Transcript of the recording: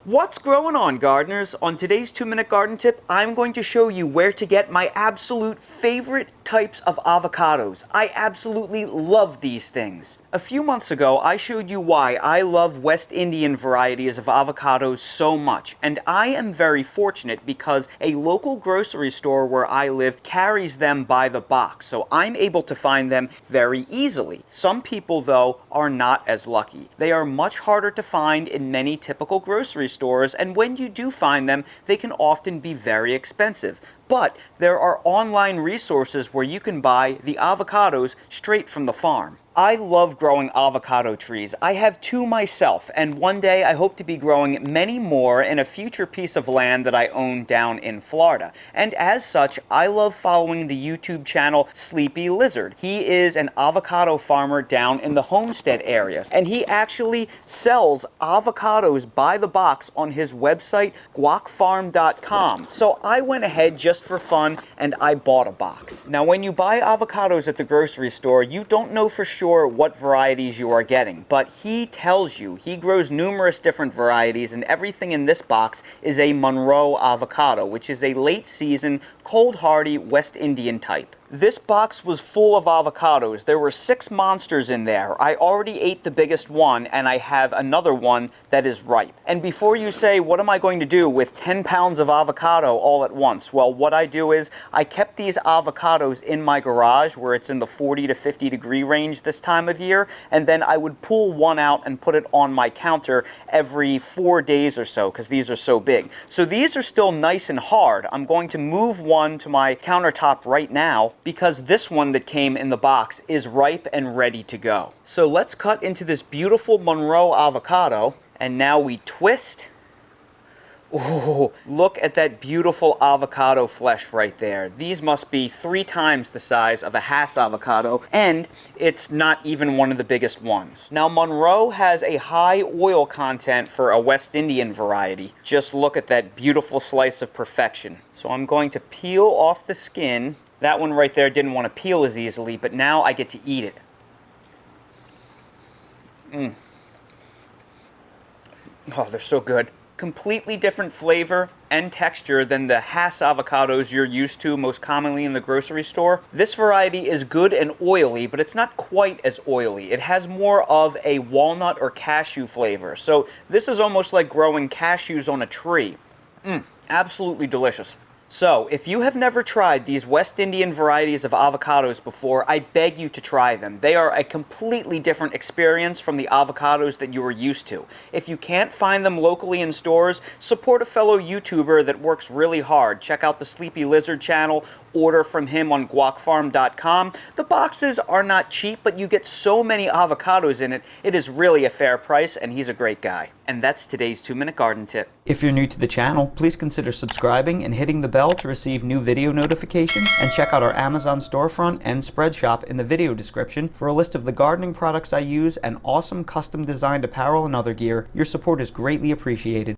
What's growing on, gardeners? On today's 2-minute garden tip, I'm going to show you where to get my absolute favorite types of avocados. I absolutely love these things. A few months ago, I showed you why I love West Indian varieties of avocados so much, and I am very fortunate because a local grocery store where I live carries them by the box, so I'm able to find them very easily. Some people, though, are not as lucky. They are much harder to find in many typical grocery stores, and when you do find them, they can often be very expensive. But there are online resources where you can buy the avocados straight from the farm. I love growing avocado trees. I have 2 myself, and one day I hope to be growing many more in a future piece of land that I own down in Florida. And as such, I love following the YouTube channel Sleepy Lizard. He is an avocado farmer down in the Homestead area, and he actually sells avocados by the box on his website, guacfarm.com. So I went ahead just for fun and I bought a box. Now, when you buy avocados at the grocery store, you don't know for sure what varieties you are getting, but he tells you. He grows numerous different varieties, and everything in this box is a Monroe Avocado, which is a late season, cold hardy West Indian type. This box was full of avocados. There were 6 monsters in there. I already ate the biggest one, and I have another one that is ripe. And before you say, what am I going to do with 10 pounds of avocado all at once? Well, what I do is I kept these avocados in my garage where it's in the 40 to 50 degree range this time of year, and then I would pull one out and put it on my counter every 4 days or so because these are so big. So these are still nice and hard. I'm going to move one to my countertop right now because this one that came in the box is ripe and ready to go. So let's cut into this beautiful Monroe avocado, and now we twist. Ooh, look at that beautiful avocado flesh right there. These must be 3 times the size of a Hass avocado, and it's not even one of the biggest ones. Now, Monroe has a high oil content for a West Indian variety. Just look at that beautiful slice of perfection. So I'm going to peel off the skin. That one right there didn't want to peel as easily, but now I get to eat it. Oh, they're so good. Completely different flavor and texture than the Hass avocados you're used to most commonly in the grocery store. This variety is good and oily, but it's not quite as oily. It has more of a walnut or cashew flavor. So this is almost like growing cashews on a tree. Absolutely delicious. So, if you have never tried these West Indian varieties of avocados before, I beg you to try them. They are a completely different experience from the avocados that you are used to. If you can't find them locally in stores, support a fellow YouTuber that works really hard. Check out the Sleepy Lizard channel. Order from him on guacfarm.com. The boxes are not cheap, but you get so many avocados in it, it is really a fair price, and he's a great guy. And that's today's 2-minute garden tip. If you're new to the channel, please consider subscribing and hitting the bell to receive new video notifications, and check out our Amazon storefront and spread shop in the video description for a list of the gardening products I use and awesome custom designed apparel and other gear. Your support is greatly appreciated.